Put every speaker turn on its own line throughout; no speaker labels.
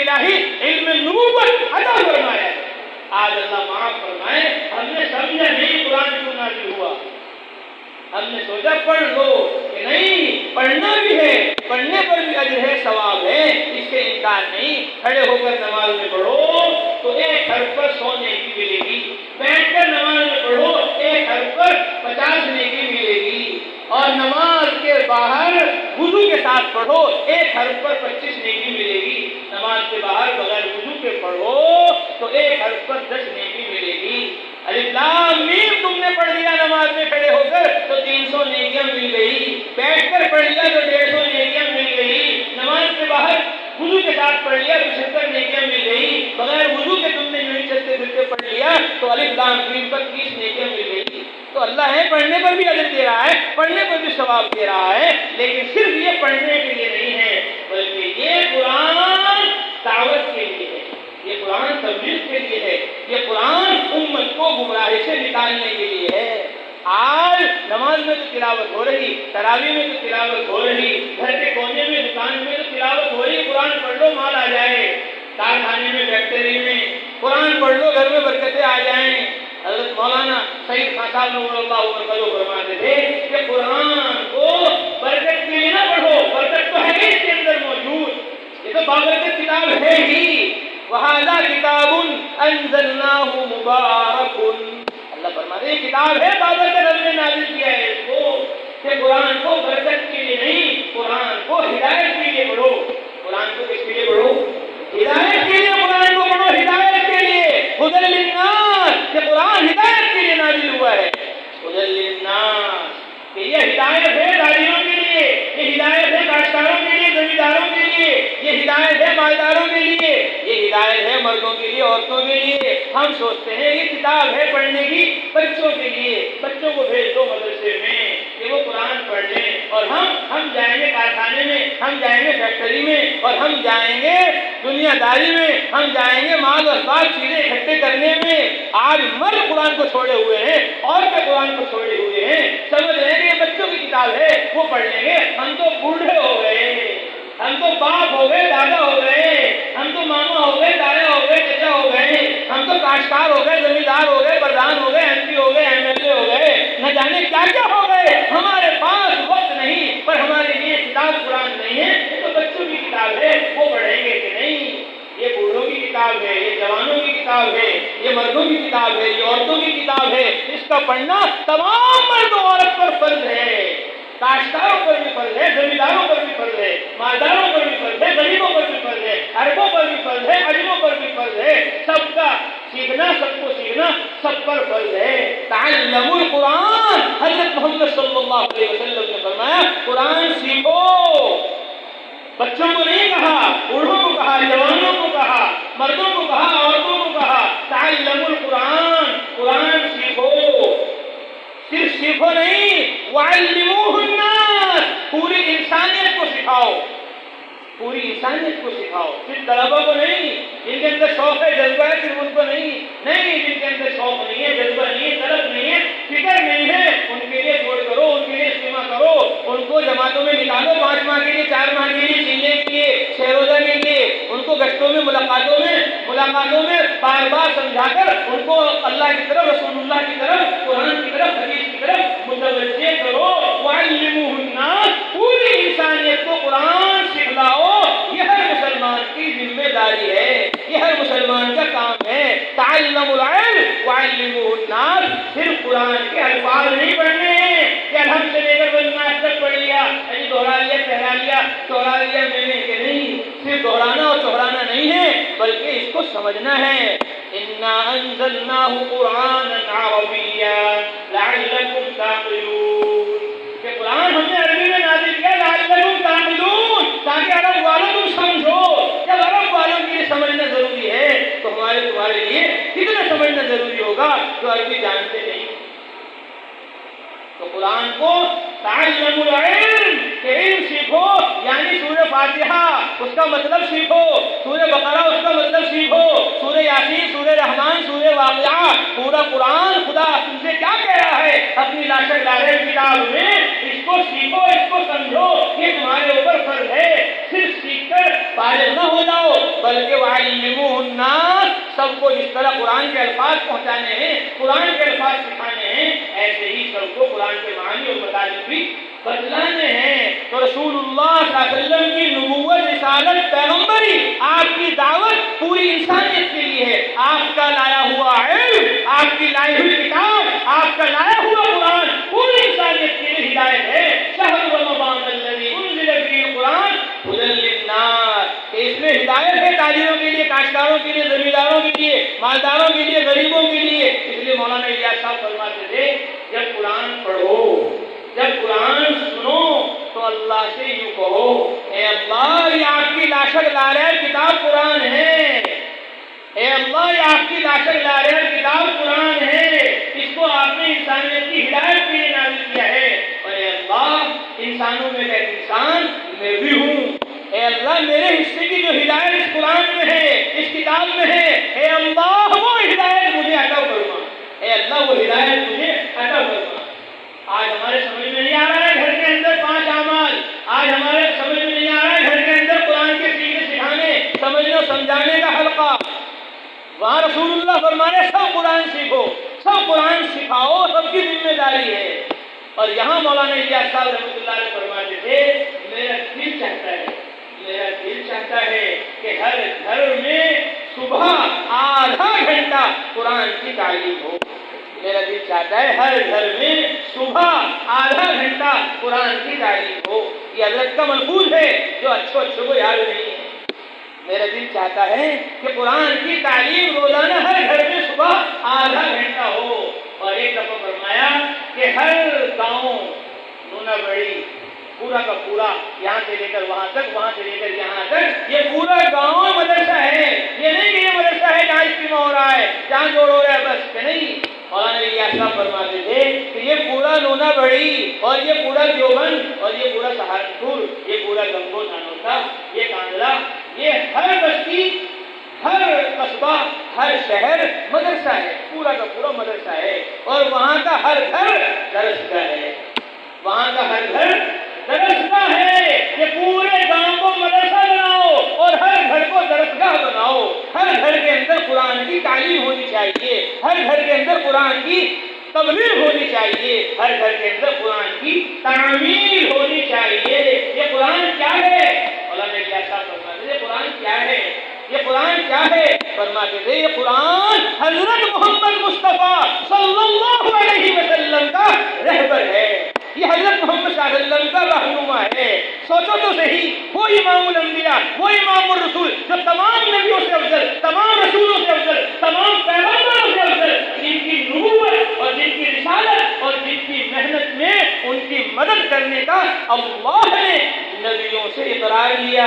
الہی علم نبوت عطا فرمایا ہے۔ آج اللہ معاف فرمائے، ہم نے سمجھا نہیں قرآن کیوں نازل ہوا، ہم نے سوچا پڑھ لو، کہ نہیں پڑھنا بھی ہے، پڑھنے پر بھی اجر ہے، ثواب ہے، اس سے انکار نہیں۔ کھڑے ہو کر نماز میں پڑھو تو 1 حرف پر 100 نیکی ملے گی، بیٹھ کر نماز میں پڑھو 1 حرف پر 50 نیکی ملے گی، اور نماز کے باہر وضو کے ساتھ پڑھو 1 حرف پر 25 نیکی ملے گی، نماز کے باہر بغیر وضو کے پڑھو تو 1 حرف پر 10 نیکی ملے گی۔ الف لام میم تم نے پڑھ لیا نماز میں کھڑے ہو کر تو 300 نیکیاں مل گئی، بیٹھ کر پڑھ لیا تو 150 نیکیاں مل گئی، نماز کے باہر وضو کے ساتھ پڑھ لیا تو 70 نیکیاں مل گئی، بغیر وضو کے تم نے یوں چلتے پھرتے پڑھ لیا تو الف لام میم پر 30 نیکیاں مل گئی۔ تو اللہ ہے پڑھنے پر بھی اجر دے رہا ہے، پڑھنے پر بھی ثواب دے رہا ہے، لیکن صرف یہ پڑھنے کے لیے نہیں ہے، بلکہ یہ قرآن دعوت کے لیے ہے، یہ قرآن تبلیغ کے لیے ہے، یہ قرآن امت کو گمراہی سے نکالنے کے لیے ہے۔ آج نماز میں تو تلاوت ہو رہی، تراویح میں تو تلاوت ہو رہی، گھر کے کونے میں دکان میں تو تلاوت ہو رہی، قرآن پڑھ لو مال آ جائے، کارخانے میں فیکٹری میں قرآن پڑھ لو گھر میں برکتیں آ جائیں۔ حضرت مولانا سعید خان صاحب نور اللہ وبرکاتہ فرماتے تھے کہ قرآن کو برکت کے لیے نہ پڑھو، برکت تو ہے اس کے اندر موجود، یہ تو بابرکت کتاب ہے ہی، وَهَذَا كِتَابٌ أَنزَلْنَاهُ مُبَارَكٌ، اللہ فرماتے ہیں یہ کتاب ہے بابرکت، ہم نے نازل کیا ہے اس کو، کہ قرآن کو برکت کے لیے نہیں، قرآن کو ہدایت کے لیے پڑھو۔ قرآن کو کس کے لیے پڑھو؟ ہدایت کے لیے قرآن کو پڑھو، ہدایت کے لیے، ھدی للناس، کہ قرآن ہدایت کے لیے نازل ہوا ہے، ھدی للناس، کہ یہ ہدایت ہے داڑیوں کے لیے، یہ ہدایت ہے کاشتکاروں کے لیے، زمینداروں کے لیے، یہ ہدایت ہے مالداروں کے لیے، یہ ہدایت ہے مردوں کے لیے، عورتوں کے لیے۔ ہم سوچتے ہیں یہ کتاب ہے پڑھنے کی بچوں کے لیے، بچوں کو بھیج دو مدرسے میں کہ وہ قرآن پڑھ لیں، اور ہم جائیں گے کارخانے میں، ہم جائیں گے فیکٹری میں، اور ہم جائیں گے دنیا داری میں، ہم جائیں گے مال و اسباب چیزیں اکٹھے کرنے میں۔ آج مرد قرآن کو چھوڑے ہوئے ہیں، عورتیں قرآن کو چھوڑے ہوئے ہیں، سمجھ رہے ہیں کہ یہ بچوں کی کتاب ہے، وہ پڑھ لیں گے، ہم تو بوڑھے ہو گئے، ہم تو باپ ہو گئے، دادا ہو گئے، ہم تو ماما ہو گئے، دادا ہو گئے، چچا ہو گئے، ہم تو کاشتکار ہو گئے، زمیندار ہو گئے، پردھان ہو گئے، ایم پی ہو گئے، ایم ایل اے ہو گئے، نہ جانے کیا کیا ہو گئے، ہمارے پاس وقت نہیں، پر ہمارے لیے کتاب قرآن نہیں ہے، یہ تو بچوں کی کتاب ہے، وہ پڑھیں گے کہ نہیں؟ یہ بوڑھوں کی کتاب ہے، یہ جوانوں کی کتاب ہے، یہ مردوں کی کتاب ہے، یہ عورتوں کی کتاب ہے، اس کا پڑھنا تمام مرد و عورت پر فرض ہے، کاشتکاروں پر بھی فرض ہے، زمینداروں پر بھی فرض ہے، مالداروں پر بھی فرض ہے، غریبوں پر بھی فرض ہے، عربوں پر بھی فرض ہے، عجموں پر بھی فرض ہے، سب کا سیکھنا، سب کو سیکھنا سب پر فرض ہے۔ تعلموا القرآن، حضرت محمد صلی اللہ علیہ وسلم نے فرمایا قرآن سیکھو، بچوں کو نہیں کہا، بوڑھوں کو کہا، جوانوں کو کہا، مردوں کو کہا، عورتوں کو کہا، تعلموا القرآن، قرآن سیکھو، صرف سیکھو نہیں، وعلموہ الناس، پوری انسانیت کو سکھاؤ، پوری انسانیت کو سکھاؤ، صرف طلبہ کو نہیں، جن کے اندر شوق ہے جذبہ ہے صرف ان کو نہیں، جن کے اندر شوق نہیں ہے، جذبہ نہیں ہے، طلب نہیں ہے، فکر نہیں ہے، ان کے لیے جوڑ کرو، ان کے لیے اجتماع کرو، ان کو جماعتوں میں نکالو، 5 ماہ کے لیے، 4 ماہ کے لیے، سیکھنے کے لیے، 6 روزہ کے لیے، ان کو گشتوں میں ملاقاتوں میں بار بار سمجھا کر ان کو اللہ کی طرف، رسول اللہ کی طرف، قرآن کی طرف، حدیث کی طرف متوجہ کرو۔ وعلموہ الناس، پوری انسانیت کو قرآن سکھلاؤ، یہ ہر مسلمان کی ذمہ داری ہے، یہ ہر مسلمان کا کام ہے۔ تعلموا العلم وعلموہ الناس، صرف قرآن کے الفاظ نہیں پڑھنے ہیں کہ الحمد سے لے کر والناس تک پڑھ لیا، دوہرا لیا، پہرا لیا، چہرا لیا میں نے، کہ نہیں، صرف دہرانا اور چہرانا نہیں ہے، بلکہ اس کو سمجھنا ہے۔ انا انزلناہ قرآنا عربیا لعلکم تعقلون، کہ قرآن ہم نے عربی میں نازل کیا، لعلکم تعقلون، تاکہ عرب والوں تم سمجھو۔ جب عرب والوں کے لیے سمجھنا ضروری ہے تو تمہارے لیے کتنا سمجھنا ضروری ہوگا جو عربی جانتے نہیں۔ تو قرآن کو تعلموا العلم، کہ علم سیکھو، یعنی سورہ فاتحہ اس کا مطلب سیکھو، سورہ بقرہ اس کا مطلب سیکھو، سورہ یاسین، سورہ رحمان، سورہ واقعہ، پورا قرآن خدا تم سے کیا کہہ رہا ہے اپنی لاشر لاہر کتاب میں، اس کو سیکھو، اس کو سمجھو، یہ تمہارے اوپر فرض ہے۔ صرف سیکھ کر فارغ نہ ہو جاؤ، بلکہ سب کو جس طرح قرآن کے الفاظ پہنچانے ہیں، قرآن کے الفاظ سکھانے ہیں، ایسے ہی سب کو قرآن کے معانی اور مطالب بھی بدلانے ہیں۔ تو رسول اللہ صلی اللہ علیہ وسلم کی نبوت، رسالت، پیغمبری، آپ کی دعوت پوری انسانیت کے لیے ہے۔ آپ کا لایا ہوا علم، آپ کی لائی ہوئی کتاب، آپ کا لایا ہوا قرآن پوری انسانیت کے لیے ہدایت ہے۔ شہر رمضان الذی انزل فیہ القرآن ھدی للناس، اس میں ہدایت ہے تاجروں کے لیے، کاشتکاروں کے لیے، زمینداروں کے لیے، مالداروں کے لیے، غریبوں کے لیے۔ اس لیے مولانا الیاس صاحب فرماتے تھے جب قرآن پڑھو، جب قرآن سنو تو اللہ سے یوں کہو اے اللہ یہ آپ کی لاشک لاریر کتاب قرآن ہے، اے اللہ یہ آپ کی لاشک لاریر کتاب قرآن ہے، اس کو آپ نے انسانیت کی ہدایت کے لیے نازل کیا ہے، اور اے اللہ انسانوں میں ایک انسان میں بھی ہوں، اے اللہ میرے حصے کی جو ہدایت اس قرآن میں ہے، اس کتاب میں ہے، اے اللہ وہ ہدایت مجھے عطا فرما، اے اللہ وہ ہدایت مجھے عطا فرما۔ آج ہمارے سمجھ میں نہیں آ رہا ہے گھر کے اندر 5 اعمال، آج ہمارے سمجھ میں نہیں آ رہا ہے گھر کے اندر قرآن کے سیکھنے سکھانے، سمجھنے اور سمجھانے کا حلقہ۔ وہاں رسول اللہ فرمانے سب قرآن سیکھو، سب قرآن سکھاؤ، سب کی ذمہ داری ہے۔ اور یہاں مولانا الیاس صاحب رحمۃ اللہ علیہ فرماتے تھے میرا دل چاہتا ہے، میرا دل چاہتا ہے کہ ہر گھر میں صبح آدھا گھنٹہ قرآن کی تعلیم ہو، میرا دل چاہتا ہے ہر گھر میں صبح آدھا گھنٹہ قرآن کی تعلیم ہو۔ یہ حضرت کا ملفوظ ہے جو اچھو کو یاد نہیں ہے۔ میرا دل چاہتا ہے کہ قرآن کی تعلیم روزانہ ہر گھر میں صبح آدھا گھنٹہ ہو۔ اور ایک دفعہ فرمایا کہ ہر گاؤں نونا بڑی پورا کا پورا یہاں سے لے کر وہاں تک، وہاں سے لے کر یہاں تک، یہ پورا گاؤں مدرسہ ہے۔ یہ نہیں کہ یہ مدرسہ ہے جہاں اجتماع ہو رہا ہے، جہاں جوڑ ہو رہا ہے، بس کہ نہیں۔ مولانا الیاس صاحب فرماتے تھے کہ یہ پورا نونا بڑی اور یہ پورا دیوبند اور یہ پورا سہارنپور، یہ پورا گنگو نانوتا، یہ کاندھلا، یہ ہر بستی، ہر قصبہ، ہر شہر مدرسہ ہے، پورا کا پورا مدرسہ ہے، اور وہاں کا ہر گھر درسگاہ ہے، وہاں کا ہر گھر درسگاہ ہے۔ یہ پورے گاؤں کو مدرسہ بناؤ اور ہر گھر کو درسگاہ بناؤ۔ ہر گھر کے اندر قرآن کی تعلیم ہونی چاہیے، ہر گھر کے اندر قرآن کی تبلیغ ہونی چاہیے، ہر گھر کے اندر قرآن کی تعمیر ہونی چاہیے۔ یہ قرآن کیا ہے؟ مولانا الیاس صاحب فرماتے ہیں یہ قرآن کیا ہے؟ یہ قرآن کیا ہے؟ فرماتے تھے یہ قرآن حضرت محمد مصطفیٰ صلی اللہ علیہ وسلم کا رہبر ہے، یہ حضرت محمد صلی اللہ علیہ وسلم کا رہنما ہے۔ سوچو تو صحیح، وہ امام الانبیاء، وہ امام الرسول جو تمام نبیوں سے افضل، تمام رسولوں سے افضل، تمام پیغمبروں سے افضل، جن کی نبوت اور جن کی رسالت اور جن کی محنت میں ان کی مدد کرنے کا اللہ نے نبیوں سے اقرار لیا،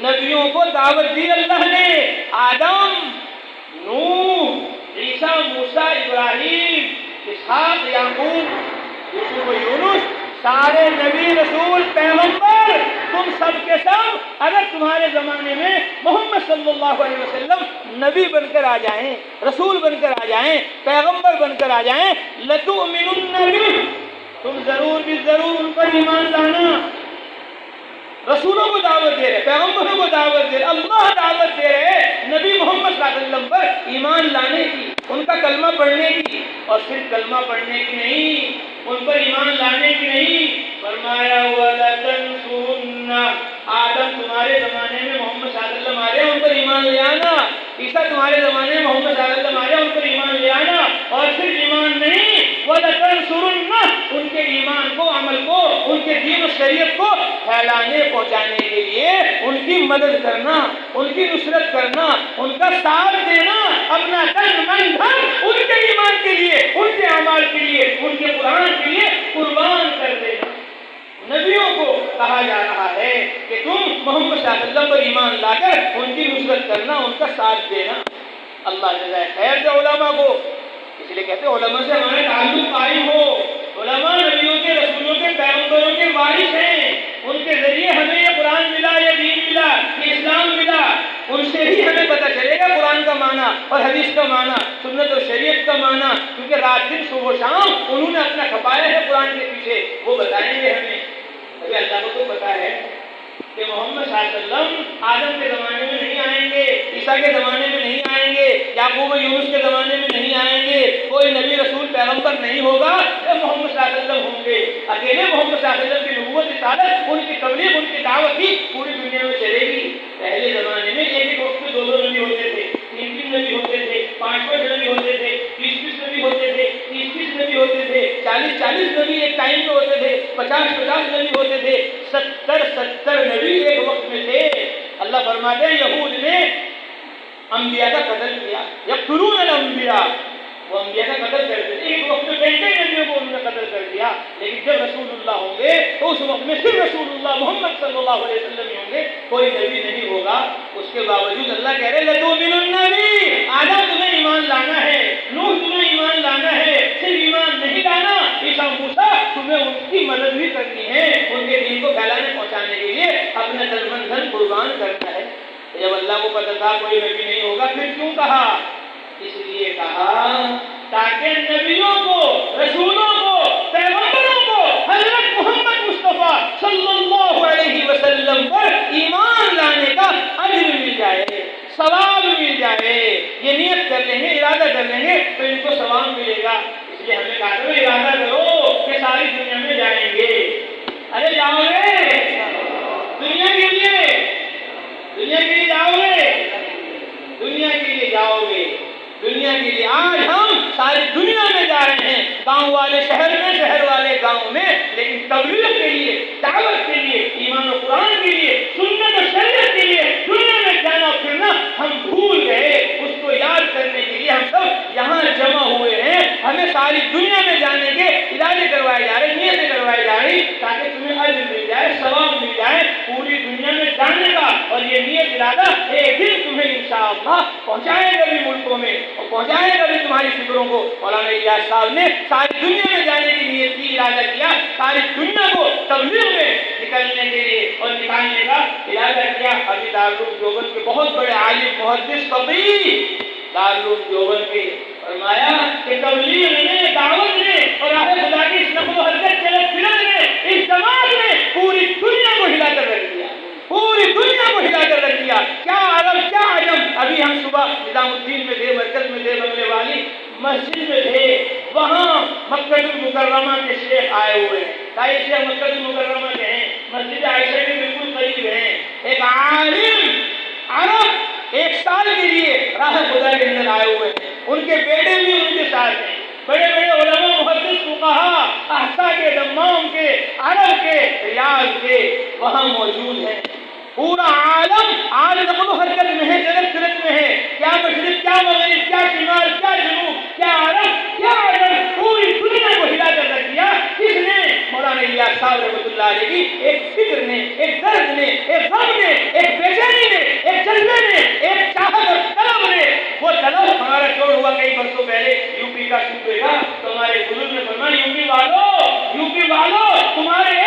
نبیوں کو دعوت دی اللہ نے۔ آدم، نوح، عیسیٰ، موسیٰ، ابراہیم، اسحاق، یعقوب، یوسف و یونس، سارے نبی، رسول، پیغمبر، تم سب کے سب اگر تمہارے زمانے میں محمد صلی اللہ علیہ وسلم نبی بن کر آ جائیں، رسول بن کر آ جائیں، پیغمبر بن کر آ جائیں، لَتُؤْمِنُنَّ بِهِ، تم ضرور بھی ضرور ان پر ایمان لانا۔ رسولوں کو دعوت دے رہے، پیغمبروں کو دعوت دے رہے، اللہ دعوت دے رہے نبی محمد صلی اللہ علیہ وسلم پر ایمان لانے کی، ان کا کلمہ پڑھنے کی، اور صرف کلمہ پڑھنے کی نہیں، ان پر ایمان لانے کی نہیں۔ فرمایا وَلَتَنْصُرُنَّ، آدم تمہارے زمانے میں محمد صلی اللہ علیہ وسلم آ رہے ہیں، ان پر ایمان لے آنا۔ عیسیٰ تمہارے زمانے میں محمد صلی اللہ علیہ وسلم آ رہے ہیں، ان پر ایمان لے آنا۔ اور صرف ایمان نہیں، وَلَتَنْصُرُنَّ، ان کے ایمان کو، عمل کو، ان کے دین و شریعت کو پھیلانے پہنچانے کے لیے ان کی مدد کرنا، ان کی نصرت کرنا، ان کا ساتھ دینا، اپنا تن من دھن ان کے ایمان کے لیے، ان کے اعمال کے لیے، ان کے قرآن کے لیے قربان کر دینا۔ نبیوں کو کہا جا رہا ہے کہ تم محمد صلی اللہ علیہ وسلم پر ایمان لا کر ان کی نصرت کرنا، ان کا ساتھ دینا۔ اللہ جزائے خیر دے علماء کو، اس لیے کہتے ہیں علماء سے ہمارے تعلق قائم ہو۔ علماء نبیوں کے، رسولوں کے، پیغمبروں کے وارث ہیں، ان کے ذریعے ہمیں یہ قرآن ملا، یہ دین ملا، یہ اسلام ملا، ان سے ہی ہمیں پتہ چلے گا قرآن کا معنی اور حدیث کا معنی، سنت اور شریعت کا معنی، کیونکہ رات دن صبح و شام انہوں نے اپنا کھپایا ہے قرآن کے پیچھے، وہ بتائیں گے ہمیں۔ ابھی اللہ کو تو پتا ہے کہ محمد صلی اللہ علیہ وسلم آدم کے زمانے میں نہیں آئیں گے، عیسیٰ کے زمانے میں نہیں آئیں گے، یعقوب یونس کے زمانے میں نہیں آئیں گے، کوئی نبی رسول پیغمبر نہیں ہوگا، یہ محمد صلی اللہ علیہ وسلم ہوں گے۔ اکیلے محمد صلی اللہ علیہ وسلم کی نبوت، رسالت، ان کی تبلیغ، ان کی دعوت ہی پوری دنیا میں چلے گی۔ پہلے زمانے میں ایک ایک وقت میں دو دو نبی ہوتے تھے، تین تین نبی ہوتے تھے، پانچ پانچ نبی ہوتے تھے، 20 نبی ہوتے تھے، 30 نبی ہوتے تھے، 40 نبی ایک ٹائم پہ ہوتے تھے، 50 نبی ہوتے تھے، 70 نبی ایک وقت میں تھے۔ اللہ فرماتے ہیں یہود نے انبیاء کا قتل کیا، یقتلون الانبیاء، وہ انبیاء کا قتل کرتے تھے، ایک وقت میں کئی نبیوں کو انہوں نے قتل کر دیا، لیکن جب رسول اللہ ہوں گے تو اس وقت میں صرف رسول اللہ محمد صلی اللہ علیہ وسلم ہی ہوں گے، کوئی نبی نہیں ہوگا۔ اس کے باوجود اللہ کہہ رہے لَتُؤْمِنُنَّ بِهِ، آدم تمہیں ایمان لانا ہے، نوح تمہیں ایمان لانا ہے، صرف ایمان نہیں لانا، عیسیٰ موسیٰ تمہیں ان کی مدد بھی کرنی ہے، ان کے دین کو پھیلانے پہنچانے کے لیے اپنا تن من دھن قربان کرنا ہے۔ جب اللہ کو پتہ تھا کوئی نبی نہیں ہوگا، پھر کیوں کہا؟ اس لیے کہا تاکہ نبیوں کو، رسولوں کو، پیغمبروں کو حضرت محمد مصطفیٰ صلی اللہ علیہ وسلم پر ایمان لانے کا اجر مل جائے، ثواب مل جائے۔ یہ نیت کر لیں گے، ارادہ کر لیں گے تو ان کو ثواب ملے گا۔ اس لیے ہمیں کہا تھا ارادہ کرو کہ ساری دنیا میں جائیں گے۔ ارے جاؤ گے دنیا کے لیے، دنیا کے لیے جاؤ گے، دنیا کے لیے جاؤ گے، دنیا کے لیے۔ آج ہم ساری دنیا میں جا رہے ہیں، گاؤں والے شہر میں، شہر والے گاؤں میں، لیکن تبلیغ کے لیے، دعوت کے لیے، ایمان و قرآن کے لیے، سنت و شریعت کے لیے دنیا میں جانا پھرنا ہم بھول گئے۔ اس کو یاد کرنے کے لیے ہم سب یہاں جمع ہوئے ہیں۔ ہمیں ساری دنیا میں جانے کے ارادے کروائے جا رہے، نیتیں کروائی جا رہی تاکہ تمہیں اجر مل جائے، ثواب مل جائے پوری دنیا میں جانے کا۔ اور یہ نیت ارادہ ایک دن تمہیں انشاءاللہ پہنچائے گا بھی ملکوں میں، اور پہنچائے گا بھی تمہاری فکروں کو۔ مولانا الیاس صاحب نے ساری دنیا میں جانے کی نیت کی، ارادہ کیا، ساری دنیا کو تبلیغ میں نکلنے کے لیے اور نکالنے کا ارادہ کیا۔ ابھی دارالعلوم دیوبند کے بہت بڑے عالم، محدث، فقیہ، دارالعلوم دیوبند کے فرمایا کہ تبلیغ نے، دعوت نے اور راہ خدا کی اس نقل و حرکت چلت پھرت نے، اس جماعت نے پوری دنیا کو ہلا کر رکھ دیا، پوری دنیا کو ہلا کر رکھ دیا۔ کیا عرب، کیا عجم۔ ابھی ہم صبح نظام الدین میں تھے، مرکز میں تھے، بنگلے والی مسجد میں تھے، وہاں مکہ المکرمہ کے شیخ آئے ہوئے ہیں، سارے شیخ مکہ المکرمہ کے ہیں، مسجد عائشہ کے بالکل قریب ہیں۔ ایک عالم عرب 1 سال کے لیے راہ خدا کے اندر آئے ہوئے ہیں، ان کے بیٹے بھی ان کے ساتھ ہیں، بڑے بڑے علماء، محدث، فقہا، احسا کے، دمام کے، عرب کے، ریاض کے وہاں موجود ہیں۔ پورا عالم آج نقل و حرکت میں ہے، چلت پھرت میں ہے، کیا مشرق، کیا مغرب، کیا شمال، کیا جنوب، کیا عرب، کیا عجم، پوری دنیا کو ہلا کر رکھ دیا۔ کس نے؟ مولانا الیاس صاحب رحمۃ اللہ علیہ کی ایک فکر نے، ایک درد نے، ایک غم نے، ایک بے چینی نے، ایک جذبے نے، ایک چاہت اور طلب نے۔ وہ طلب ہمارا شور ہوا کئی برسوں پہلے یو پی کا صوبے کا، تو ہمارے بزرگ نے فرمایا یو پی والوں تمہارے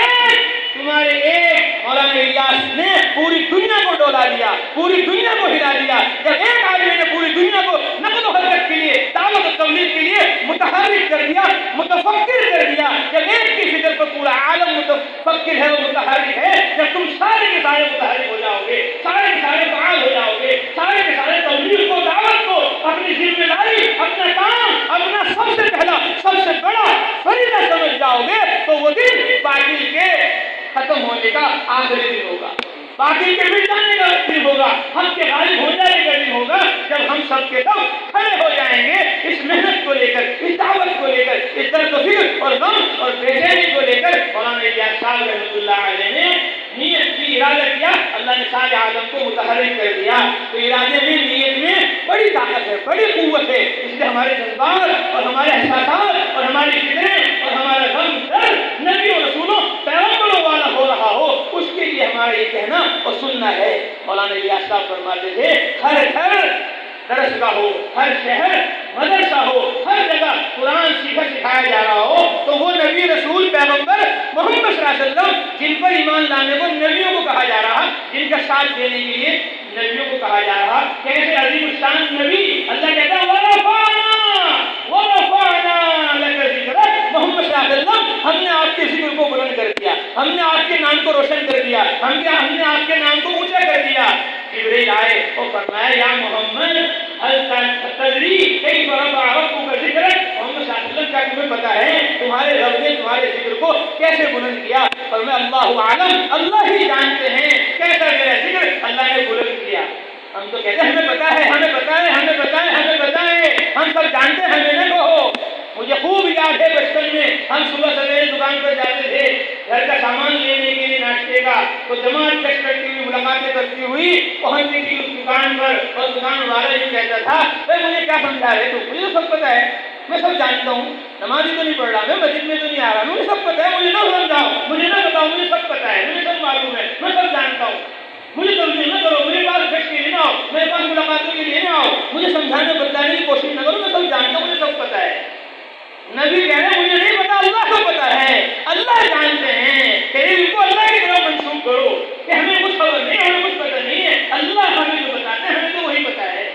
ایک مولانا الیاس نے پوری دنیا کو ڈولا دیا، پوری دنیا کو ہلا دیا۔ جب ایک آدمی نے پوری دنیا کو نقل و حرکت کے لیے، دعوت و تبلیغ کے لیے متحرک کر دیا، متفکر کر دیا، جب ایک کی فکر پر پورا عالم متفکر ہے، وہ متحرک ہے، جب تم سارے کے سارے متحرک ہو جاؤ گے، سارے کے سارے فعال ہو جاؤ گے، سارے کے سارے تبلیغ کو، دعوت کو اپنی ذمہ داری، اپنا کام، اپنا سب سے پہلا، سب سے بڑا فریضہ سمجھ جاؤ گے، تو وہ دن باطل کے ختم ہونے کا آخری دن ہوگا، باطل کے مٹ جانے کا دن ہوگا، حق کے غالب ہو جانے کا دن ہوگا، جب ہم سب کے سب کھڑے ہو جائیں گے اس محنت کو لے کر، اس دعوت کو لے کر، اس درد و فکر اور غم اور بے چینی کو لے کر۔ مولانا الیاس صاحب رحمۃ اللہ علیہ نے نیت کی، ارادہ کیا، اللہ نے سارے عالم کو متحرک کر دیا۔ تو ارادے میں، نیت میں بڑی طاقت ہے، بڑی قوت ہے۔ اس لیے ہمارے جذبات اور ہمارے احساسات اور ہماری فکریں اور ہمارا غم درد نبی اور رسولوں، پیغمبروں والا ہو رہا ہو، اس کے لیے ہمارا یہ کہنا اور سننا ہے۔ مولانا الیاس صاحب فرماتے تھے ہر گھر درس گاہ ہو، ہر شہر مدرسہ ہو، ہر جگہ قرآن سکھایا جا رہا ہو، تو وہ نبی، رسول، پیغمبر محمد صلی اللہ علیہ وسلم جن پر ایمان لانے کو نبیوں کو کہا جا رہا، جن کا ساتھ دینے کے لیے نبیوں کو کہا جا رہا، کیسے عظیم الشان نبی اللہ کہتا ہے وَرَفَعْنَا لَكَ ذِكْرَكَ، محمد صلی اللہ علیہ وسلم ہم نے آپ کے ذکر کو بلند کر دیا، ہم نے آپ کے نام کو روشن کر دیا، ہم نے آپ کے نام کو اونچا کر دیا۔ جبریل آئے اور فرمایا یا محمد هل ہم تو کہتے ہیں ہمیں پتا ہے، ہمیں پتا ہے، ہمیں پتا ہے، ہمیں پتا ہے، ہم سب جانتے ہیں، ہمیں نہ کہو۔ مجھے خوب یاد ہے بچپن میں ہم صبح سویرے دکان پر جاتے تھے گھر کا سامان لینے کے لیے ناشتے کا، تو جماعت کرتی ہوئی ملاقاتیں کرتی ہوئی پہنچتی تھی اس دکان پر، اور دکان والا یہ کہتا تھا بھائی مجھے کیا سمجھا رہے تو مجھے تو سب پتا ہے، میں سب جانتا ہوں، نماز ہی تو نہیں پڑھ رہا، میں مسجد میں تو نہیں آ رہا، مجھے سب پتا ہے، مجھے نہ سمجھاؤ، مجھے نہ بتاؤ، مجھے سب پتا ہے، مجھے سب معلوم ہے، میں سب جانتا ہوں، مجھے تبدیل نہ کرو، میرے پاس بھیج کے لیے نہ آؤ، میرے پاس ملاقاتوں کے لیے نہ آؤ، مجھے سمجھانے بتانے کی کوشش نہ کرو، میں سب جانتا ہوں، مجھے سب پتا ہے۔ نبی کہہ رہے ہیں مجھے نہیں پتا، اللہ کو پتا ہے، اللہ جانتے ہیں، کہ ان کو اللہ کی طرف منسوخ کرو کہ ہمیں کچھ خبر نہیں، ہمیں کچھ پتہ نہیں ہے، اللہ ہمیں جو بتاتے ہیں ہمیں تو وہی پتا ہے،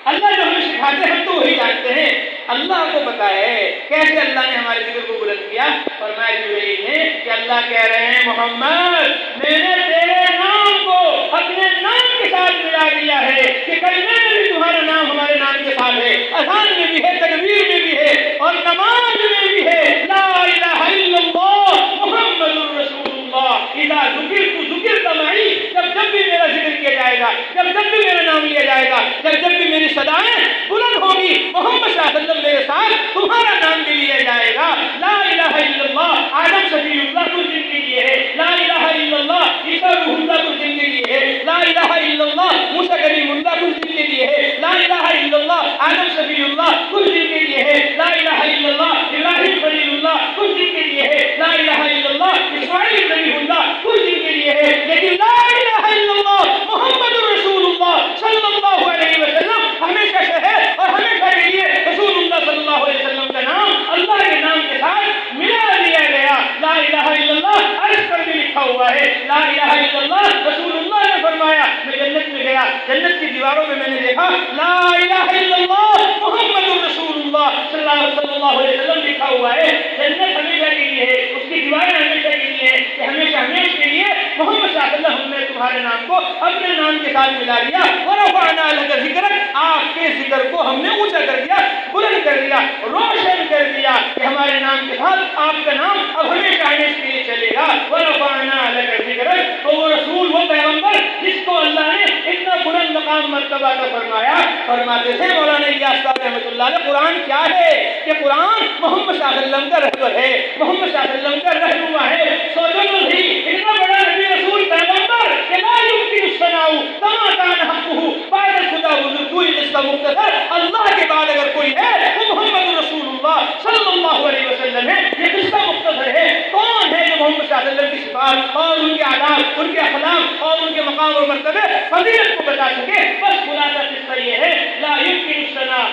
اللہ جو ہمیں سکھاتے ہیں ہم تو وہی جانتے ہیں، اللہ کو پتا ہے۔ کیسے اللہ نے ہمارے ذکر کو بلند کیا؟ فرمایا جبریل نے کہ اللہ کہہ رہے ہیں محمد میں نے تیرے نام کو اپنے نام کے ساتھ ملا دیا ہے، کہ کلمے میں بھی تمہارا نام ہمارے نام کے ساتھ ہے، اذان میں بھی ہے، تکبیر میں بھی ہے، اور نماز میں بھی ہے، لا الہ الا اللہ محمد الرسول اللہ، اذا ذکرت معی، جب بھی میرا ذکر کیا جائے گا، جب بھی میرا نام لیا جائے گا، جب بھی میری صدائیں بلند ہوگی، محمد صلی اللہ علیہ وسلم میرے ساتھ تمہارا نام بھی لیا جائے گا۔ لا الہ الا اللہ آدم صفی اللہ کچھ دن کے لیے ہے، لا الہ الا اللہ عیسیٰ روح اللہ کچھ دن کے لیے ہے، لا الہ الا اللہ موسیٰ کلیم اللہ کچھ دن کے لیے ہے، لا الہ الا اللہ آدم صفی اللہ کچھ دن کے لیے ہے، لا الہ الا اللہ ابراہیم خلیل اللہ کچھ دن کے لیے ہے، لا الہ الا اللہ اسماعیل نبی اللہ کچھ دن کے لیے ہے، لیکن لا الہ الا اللہ محمد الرسول اللہ صلی اللہ علیہ وسلم ہمیشہ سے ہے، اور ہمیشہ کے لیے رسول اللہ صلی اللہ علیہ وسلم کا نام اللہ کے نام کے ساتھ ملا دیا گیا۔ لا الہ الا اللہ عرش پر بھی لکھا ہوا ہے، لا الہ الا اللہ رسول اللہ نے فرمایا، میں جنت میں گیا، جنت کی دیواروں میں میں نے دیکھا لا الہ الا اللہ محمد الرسول اللہ صلی اللہ علیہ وسلم لکھا ہوا ہے۔ جنت ہمیشہ کے لیے ہے، اس کی دیواریں ہمیشہ کے لیے ہے، کہ ہمیشہ ہمیشہ کے لیے محمد صلی اللہ علیہ وسلم نے تمہارے نام کو اپنے نام کے ساتھ ملا دیا، ورفعنا لک ذکرک، آپ کے ذکر کو ہم نے اونچا کر دیا، بلند کر دیا، روشن کر دیا، کہ ہمارے نام کے ساتھ آپ کا نام اب ہمیشہ ہمیشہ کے لیے چلے گا۔ ورفعنا لک ذکرک، تو وہ رسول، وہ پیغمبر جس کو اللہ نے اتنا بلند مقام مرتبہ کا فرمایا، فرماتے تھے مولانا الیاس صاحب رحمۃ اللہ علیہ، قرآن کیا ہے؟ کہ قرآن محمد صلی اللہ علیہ وسلم کا رہبر ہے، محمد صلی اللہ علیہ وسلم کا رہنما ہے۔ سوچو تو صحیح، اتنا بڑا نبی رسول پیغمبر کہ لا یمکن الثناء کما کان حقہ بعد خدا بزرگوئی، اس کا مختصر اللہ کے بعد اگر کوئی ہے وہ محمد رسول اللہ صلی اللہ علیہ وسلم ہے۔ یہ کس کا مختصر ہے؟ کون ہے جو محمد صلی اللہ علیہ وسلم کی صفات اور ان کے آداب، ان کے اخلاق اور ان کے مقام اور مرتبے فضیلت کو بتا سکے؟ بس خلاصہ قصہ یہ ہے، لا یمکن الثناء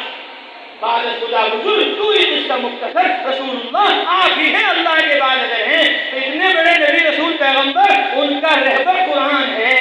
بعد خدا بزرگ، تو اس کا مختصر رسول اللہ، آپ ہی ہیں اللہ کے بعد اگر ہیں تو اتنے بڑے نبی رسول پیغمبر، ان کا رہبر قرآن ہے،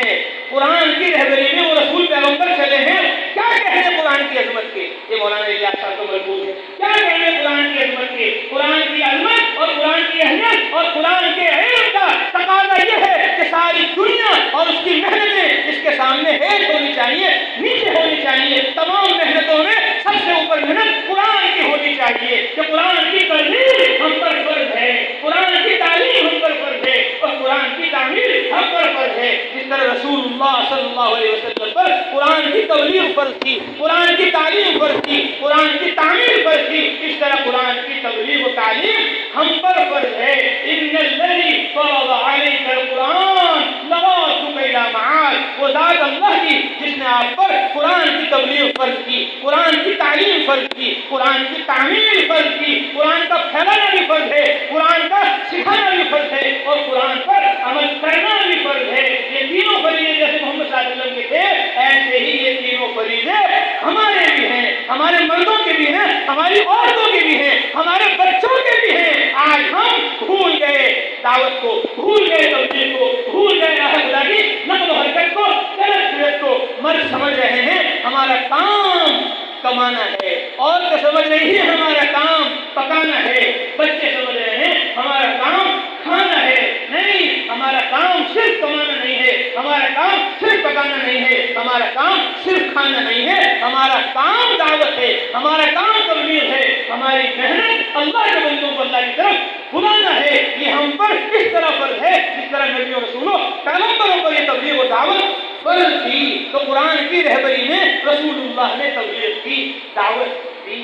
قرآن کی رہبری میں وہ رسول پیغمبر چلے ہیں۔ کیا کہنے قرآن کی عظمت کے؟ یہ مولانا الیاس صاحب کو مربوط ہے، کیا کہنے قرآن کی عظمت کے؟ قرآن کی عظمت اور قرآن کی اہمیت اور قرآن کے علم کا تقاضا یہ ہے کہ ساری دنیا اور اس کی محنتیں اس کے سامنے ہیج ہونی چاہیے، نیچے ہونی چاہیے، تمام محنتوں میں سب سے اوپر محنت قرآن کی ہونی چاہیے، کہ قرآن کی تبلیغ ہم پر فرض ہے، قرآن کی تعلیم ہم پر فرض ہے، اور قرآن کی تعمیر ہم پر فرض ہے۔ جس طرح رسول اللہ صلی اللہ علیہ وسلم پر قرآن کی تبلیغ فرض تھی، قرآن کی تعلیم فرض تھی، قرآن کی تعمیر فرض تھی، اس طرح قرآن کی تبلیغ و تعلیم ہم پر فرض ہے۔ ان الذی فرض علیک القرآن لرادک الی معاد، وہ ذات اللہ کی جس نے آپ پر قرآن کی تبلیغ فرض کی، قرآن کی تعلیم فرض کی، قرآن کی تعمیر فرض کی، قرآن کا پھیلانا بھی فرض ہے، قرآن کا سکھانا بھی فرض ہے، اور قرآن پر عمل کرنا بھی فرض ہے۔ یہ تینوں فریضے جیسے محمد صلی اللہ علیہ وسلم کے تھے، ایسے ہی یہ تینوں فریضے ہمارے بھی ہیں، ہمارے مردوں کے بھی ہیں، ہماری عورتوں کے بھی ہیں، ہمارے بچوں کے بھی ہیں۔ آج ہم بھول گئے دعوت کو، بھول گئے تبلیغ کو، بھول گئے خدا کی نقل و حرکت کو، چلت پھرت کو، مرد سمجھ رہے ہیں ہمارا کام کمانا ہے، اور تو سمجھ رہی ہے ہمارا کام پکانا ہے، بچے سمجھ رہے ہیں ہمارا کام کھانا ہے۔ نہیں، ہمارا کام صرف کمانا نہیں ہے، ہمارا کام صرف پکانا نہیں ہے، ہمارا کام صرف کھانا نہیں ہے، ہمارا کام دعوت ہے، ہمارا کام تبلیغ ہے، ہماری محنت اللہ کے بندوں کو اللہ کی طرف بلانا ہے۔ یہ ہم پر اس طرح فرض ہے جس طرح نبیوں رسولوں پیغمبروں پر یہ تبلیغ و دعوت فرض کی تو قرآن کی رہبری میں رسول اللہ نے تبلیغ کی، دعوت دی۔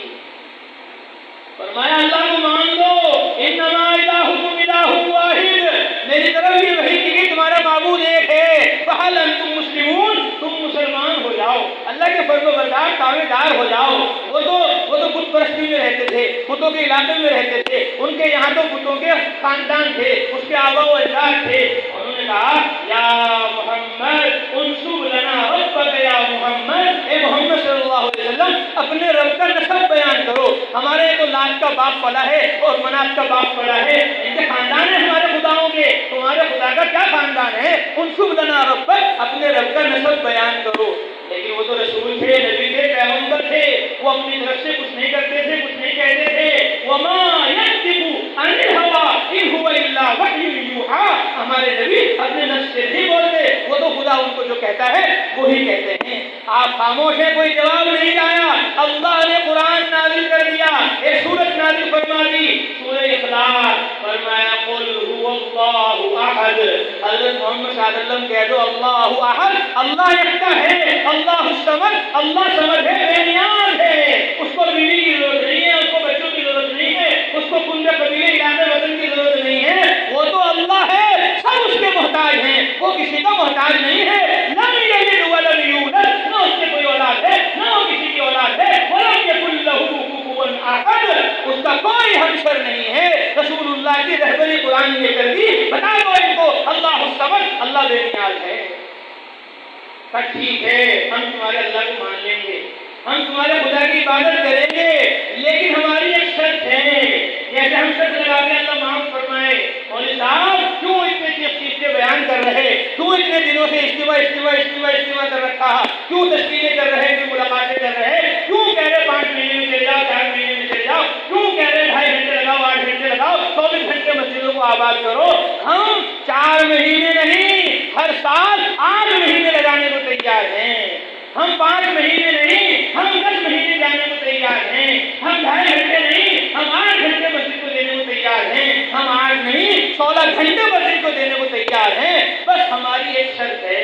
فرمایا اللہ کو مان لو، انما الہکم الہ واحد، میری طرف یہ وحی کی کہ تمہارا معبود ایک ہے، فہل انتم مسلمون، تم مسلمان ہو جاؤ، اللہ کے فرمان بردار تابع دار ہو جاؤ۔ وہ تو بت پرستی میں رہتے تھے، بتوں کے علاقے میں رہتے تھے، ان کے یہاں تو بتوں کے خاندان تھے، اس کے آبا و اجداد تھے۔ انہوں نے کہا یا محمد انصب لنا ربک، یا محمد، اے محمد صلی اللہ علیہ وسلم اپنے رب کا نسب بیان کرو، ہمارے تو لات کا باپ پلا ہے اور منات کا باپ پلا ہے، ان کے خاندان ہے ہمارے خداؤں کے، تمہارے خدا کا کیا خاندان ہے؟ انصب لنا ربک، اپنے رب کا نسب بیان کرو۔ لیکن وہ تو رسول تھے، نبی تھے، پیغمبر تھے، وہ اپنی طرف سے کچھ نہیں کرتے تھے، کچھ نہیں کہتے تھے۔ وما ينطق عن الهوى ان هو الا وحی یوحى، ہمارے نبی اپنے نفس سے نہیں بولتے، وہ تو خدا ان کو جو کہتا ہے وہی کہتے ہیں۔ آپ خاموش ہیں، کوئی جواب نہیں آیا۔ اللہ نے قرآن نازل کر دیا، ایک سورت نازل فرما دی، سورہ اخلاص، فرمایا قل هو اللہ احد، حضرت محمد صلی اللہ علیہ وسلم کہہ دو اللہ احد، اللہ یکتا ہے، اللہ الصمد، اللہ صمد ہے، بے نیاز ہے، اس کو بیوی کی ضرورت نہیں ہے، اس کو بچوں کی ضرورت نہیں ہے، اس کو کنبے قبیلے علاقے وطن کی ضرورت نہیں ہے، وہ تو اللہ ہے، سب اس کے محتاج ہیں، وہ کسی کا محتاج نہیں ہے۔ لم یلد ولم یولد، نہ اس کے کوئی اولاد ہے نہ وہ کسی کی اولاد ہے، ولم یکن لہ کفوا احد، اس کا کوئی ہمسر نہیں ہے۔ رسول اللہ کی رہبری قرآن نے کر دی، بتا دو ان کو اللہ الصمد، اللہ بے نیاز ہے۔ ٹھیک ہے، ہم تمہارے اللہ کو مان لیں گے، ہم تمہارے خدا کی عبادت کریں گے، لیکن ہماری ایک شرط ہے، جیسے ہم شرط لگا کے اللہ معاف فرمائے۔ مولوی صاحب کیوں اتنے چیز کے بیان کر رہے، کیوں اتنے دنوں سے اجتماع کر رکھا، کیوں تشکیلیں کر رہے، کیوں ملاقاتیں کر رہے، کیوں کہہ رہے 5 مہینے میں چلے جاؤ، 4 مہینے میں چلے جاؤ، کیوں کہہ رہے 2.5 گھنٹے لگاؤ، 8 گھنٹے لگاؤ، 24 گھنٹے مسجدوں کو آباد کرو۔ ہم 4 مہینے نہیں، ہر سال 8 مہینے لگانے کو تیار ہیں، ہم 5 مہینے نہیں، ہم 10 مہینے جانے کو تیار ہیں، ہم 2.5 گھنٹے نہیں، ہم 8 گھنٹے مسجد کو دینے کو تیار ہیں، ہم 8 نہیں 16 گھنٹے مسجد کو دینے کو تیار ہیں۔ بس ہماری ایک شرط ہے،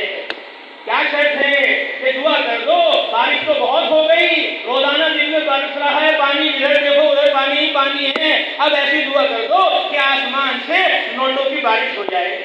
کیا شرط ہے کہ دعا کر دو، بارش تو بہت ہو گئی، روزانہ دن میں برس رہا ہے پانی، ادھر دیکھو ادھر پانی ہی پانی ہے، اب ایسی دعا کر دو کہ آسمان سے نوٹوں کی بارش ہو جائے،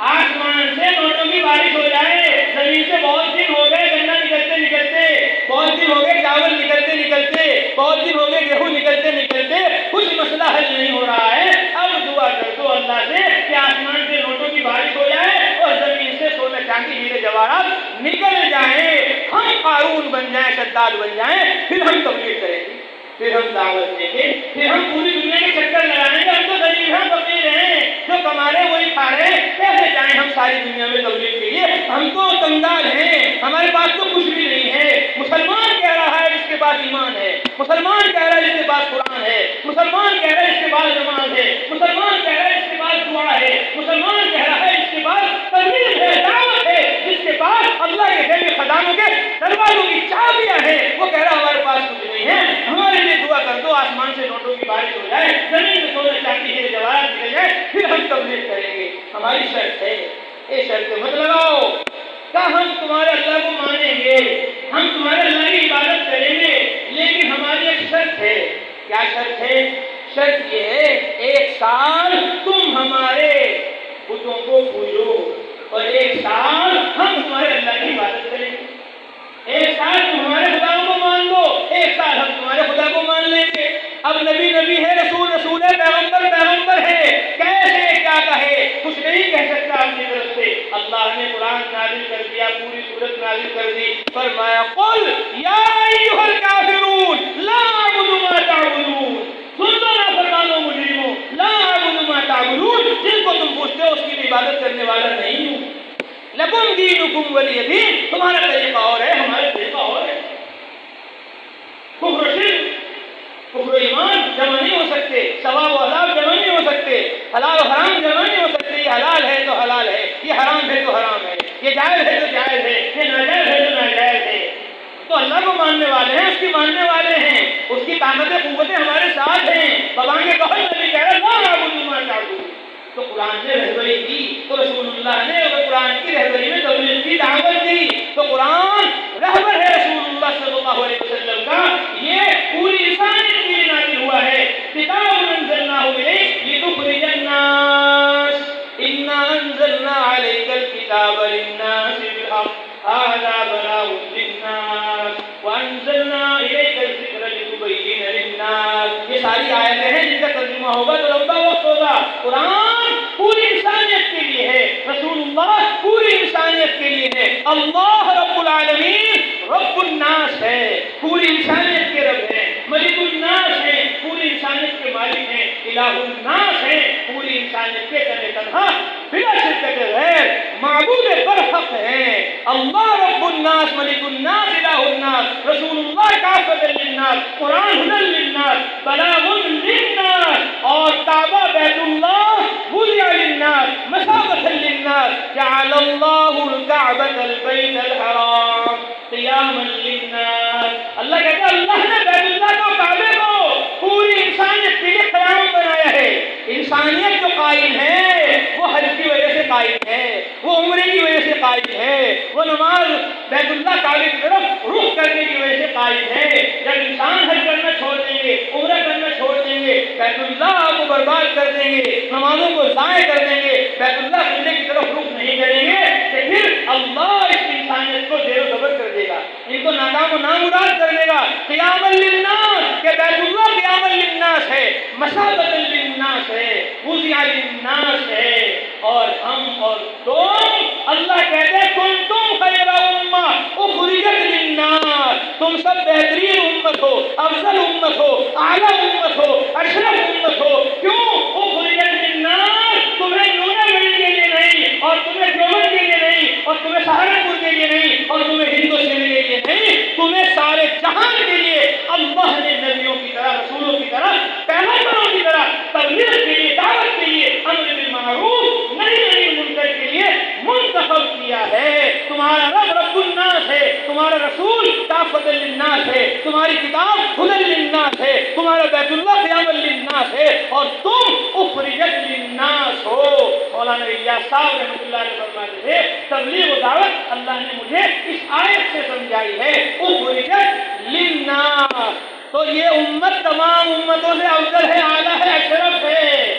آسمان سے نوٹوں کی بارش ہو جائے۔ زمین سے بہت دن ہو گئے گنا نکلتے، بہت دن ہو گئے چاول نکلتے، بہت دن ہو گئے گیہوں نکلتے، کچھ مسئلہ حل نہیں ہو رہا ہے۔ اب دعا کر دو اللہ سے کہ آسمان سے نوٹوں کی بارش ہو جائے اور زمین سے سونے چاندی ہیرے جواہرات نکل جائیں، ہم قارون بن جائیں، شداد بن جائیں، پھر ہم تبلیغ کریں گے، پھر ہم دعوت دیں گے، پھر ہم پوری دنیا کے چکر لگائیں گے۔ ہم تو غریب ہیں، فقیر ہیں، جو کما رہے وہی کھا رہے ہیں، کیسے جائیں ہم ساری دنیا میں تبلیغ کے لیے؟ ہم تو کنگال ہیں، ہمارے پاس تو کچھ بھی نہیں ہے۔ مسلمان کہہ رہا ہے جس کے پاس ایمان ہے، مسلمان کہہ رہا ہے جس کے پاس قرآن ہے، مسلمان کہہ رہا ہے جس کے پاس نماز ہے، مسلمان کہہ رہا ہے جس کے پاس دعا ہے، مسلمان کہہ رہا ہے جس کے پاس تبلیغ ہے، دعوت ہے، جس کے پاس اللہ کے غیبی خزانوں کے دروازوں کی چابیاں ہیں، وہ کہہ رہا ہمارے پاس کچھ نہیں ہے، ہمارے لیے دعا کر دو آسمان سے نوٹوں کی بارش ہو جائے، زمین سے سونے چاندی کے جواہرات نکل جائے، پھر ہم تبلیغ کریں گے۔ ہماری شرط ہے، یہ شرط مت لگاؤ کہ ہم تمہارے اللہ کو مانیں گے، ہم تمہارے اللہ کی عبادت کریں گے، لیکن ہماری ایک شرط ہے۔ کیا شرط ہے؟ شرط یہ ہے 1 سال تم ہمارے بتوں کو پوجو اور 1 سال ہم تمہارے اللہ کی عبادت کریں گے۔ 1 سال تم ہمارے خدا کو مان لو، 1 سال ہم تمہارے خدا کو مان لیں گے۔ اب نبی نبی ہے، رسول رسول ہے، پیغمبر پیغمبر ہے، کیسے کیا کہے؟ کچھ نہیں کہہ سکتا اپنی طرف سے۔ اللہ نے قرآن نازل کر دیا، پوری سورت نازل کر دی، فرمایا قل یا ایھا الکافرون لا اعبد ما تعبدون، سن لو نافرمانوں مجرموں، لا اعبد ما تعبدون، جن کو تم پوچھتے ہو اس کی بھی عبادت کرنے والا نہیں ہوں، لکم دینکم ولی دین، تمہارا طریقہ اور ہے، ہمارا طریقہ اور ہے۔ کفر و شرک، کفر و ایمان جمع نہیں ہو سکتے، ثواب و عذاب جمع نہیں ہو سکتے، حلال و حرام جمع نہیں ہو سکتے، یہ حلال ہے تو حلال ہے، یہ حرام ہے تو حرام ہے، یہ جائز ہے تو جائز ہے، یہ ناجائز ہے تو ناجائز ہے۔ تو اللہ کو ماننے والے ہیں، اس کی ماننے والے ہیں، اس کی طاقتیں قوتیں ہمارے ساتھ ہیں۔ بابا کے کہا نبی کہہ رہا لا اعبد ما تعبدون، تو قرآن نے رہبری کی، تو رسول اللہ نے قرآن کی رہبری میں تبلیغ کی، دعوت دی، تو قرآن رہبر ہے رسول اللہ صلی اللہ علیہ وسلم کا، یہ پوری انسانیت کے لیے نازل ہوا ہے۔ کتاب انزلناہ الیک لتخرج الناس انا انزلنا علیک الکتاب للناس بالحق هذا بلاغ للناس وانزلنا الیک الذکر لتبین للناس۔ یہ ساری آیتیں ہیں جن کا ترجمہ ہوگا تو لمبا وقت ہوگا۔ قرآن پوری انسانیت کے لیے ہے، رسول اللہ پوری انسانیت کے لیے ہے۔ اللہ رب العالمین رب الناس ہے، پوری انسانیت کے رب ہیں، ملک الناس ہیں، پوری انسانیت کے مالک ہیں، الہ الناس ہیں، پوری انسانیت کے تنہا بلا شرکت غیر معبود برحق ہیں۔ اللہ رب الناس، ملک الناس، الہ الناس، رسول اللہ کافۃ للناس، قرآن ھدی للناس، بلاغ للناس، اور کعبہ بیت اللہ وضع للناس مثابۃ للناس، جعل اللہ الکعبۃ البیت الحرام قیاما للناس۔ اللہ کہتا ہے اللہ نے بیت اللہ کو، کعبے کو پوری انسانیت کے لیے قیام بنایا ہے۔ انسانیت جو قائم ہے وہ حج کی وجہ سے قائم ہے، وہ عمرے کی وجہ سے قائم ہے، وہ نماز بیت اللہ کعبے کی طرف رخ کرنے کی وجہ سے قائم ہے۔ جب انسان حج کرنا چھوڑ دیں گے، عمرہ کرنا چھوڑ دیں گے، بیت اللہ کو برباد کر دیں گے، نمازوں کو ضائع کر دیں گے، بیت اللہ قبلے کی طرف رخ نہیں کریں گے، تو پھر اللہ اس انسانیت کو زیر و زبر کر دے گا، ان کو ناکام و نامراد کر دے گا۔ قیام للناس کہ بیت اللہ قیام للناس ہے، مثابۃ للناس ہے، وضع للناس ہے، اور ہم اور تم، اللہ کہتے ہیں کنتم خیر امہ اخرجت للناس، تم سب بہترین امت ہو، افضل امت ہو، اعلیٰ امت ہو، اشرف امت ہو۔ کیوں؟ اخرجت للناس، تمہیں نونہ گڑھ کے لیے نہیں، اور تمہیں دیوبند کے لیے نہیں، اور تمہیں سہارنپور کے لیے نہیں، اور تمہیں ہندوستان کے لیے نہیں، تمہیں سارے جہان کے لیے اللہ نے نبیوں کی طرح، رسولوں کی طرح، پیغمبروں کی طرح تبلیغ کے لیے، دعوت کے لیے، امر بالمعروف نہی عن المنکر کے لیے منتخب کیا ہے۔ تمہارا رب رب الناس ہے، تمہارا رسول کافۃ للناس ہے، تمہاری کتاب ھدی للناس ہے، تمہارا بیت اللہ قیام للناس ہے، اور تم اخرجت للناس ہو۔ مولانا الیاس صاحب رحمۃ اللہ علیہ فرماتے تھے تبلیغ و دعوت اللہ نے مجھے اس آیت سے سمجھائی ہے، اخرجت للناس، تو یہ امت تمام امتوں سے افضل ہے، اعلیٰ ہے، اشرف ہے۔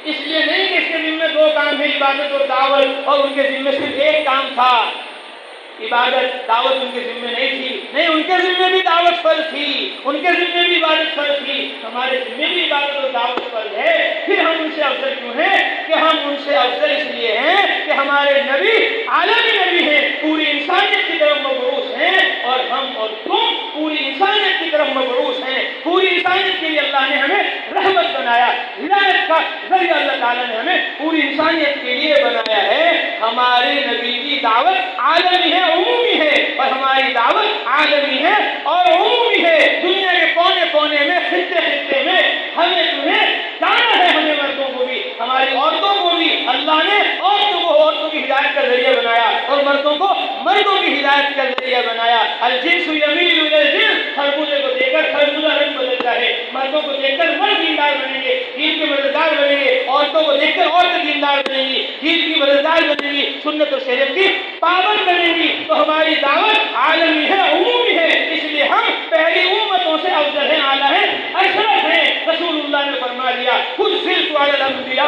اس لیے نہیں کہ اس کے ذمہ دو کام ہے، عبادت اور دعوت، اور ان کے ذمہ صرف ایک کام تھا، عبادت دعوت ان کے ذمہ نہیں تھی، نہیں، ان کے ذمہ بھی دعوت فرض تھی، ان کے ذمہ بھی عبادت فرض تھی، ہمارے ذمہ بھی عبادت اور دعوت فرض ہے۔ پھر ہم ان سے افضل کیوں ہیں؟ کہ ہم ان سے افضل اس لیے ہیں کہ ہمارے نبی عالمی نبی ہیں، پوری انسانیت کی طرف مبعوث ہیں، اور ہم اور تم پوری انسانیت کی طرف مبعوث ہیں۔ پوری انسانیت کے لیے اللہ نے ہمیں رحمت بنایا، ہدایت کا ذریعہ اللہ تعالیٰ نے ہمیں پوری انسانیت کے لیے بنایا ہے۔ ہمارے نبی کی دعوت عالمی ہے، عمومی ہے، اور ہماری دعوت عالمی ہے اور عمومی ہے۔ دنیا کے کونے کونے میں، خطے خطے میں ہمیں تمہیں جانا ہے، ہمیں مردوں کو بھی، ہماری عورتوں کو بھی۔ اللہ نے عورتوں کو عورتوں کی ہدایت کا ذریعہ بنایا، اور مردوں کو مردوں کی ہدایت کا ذریعہ بنایا۔ الجنس یمیل الی الجنس، خربوزے کو دیکھ کر خربوزہ رنگ بدلتا ہے، مردوں کو دیکھ کر مرد دیندار بنیں گے، دین کے مددگار بنیں گے، عورتوں کو دیکھ کر عورتیں دیندار بنیں گی، دین کی مددگار بنیں گی، سنت و شریعت کی پابند بنیں گی۔ تو ہماری دعوت عالمی ہے، عمومی ہے، اس لیے ہم پہلی امتوں سے افضل ہیں، اعلیٰ ہیں، اشرف ہیں۔ رسول اللہ نے فرما دیا فضلت علی الانبیاء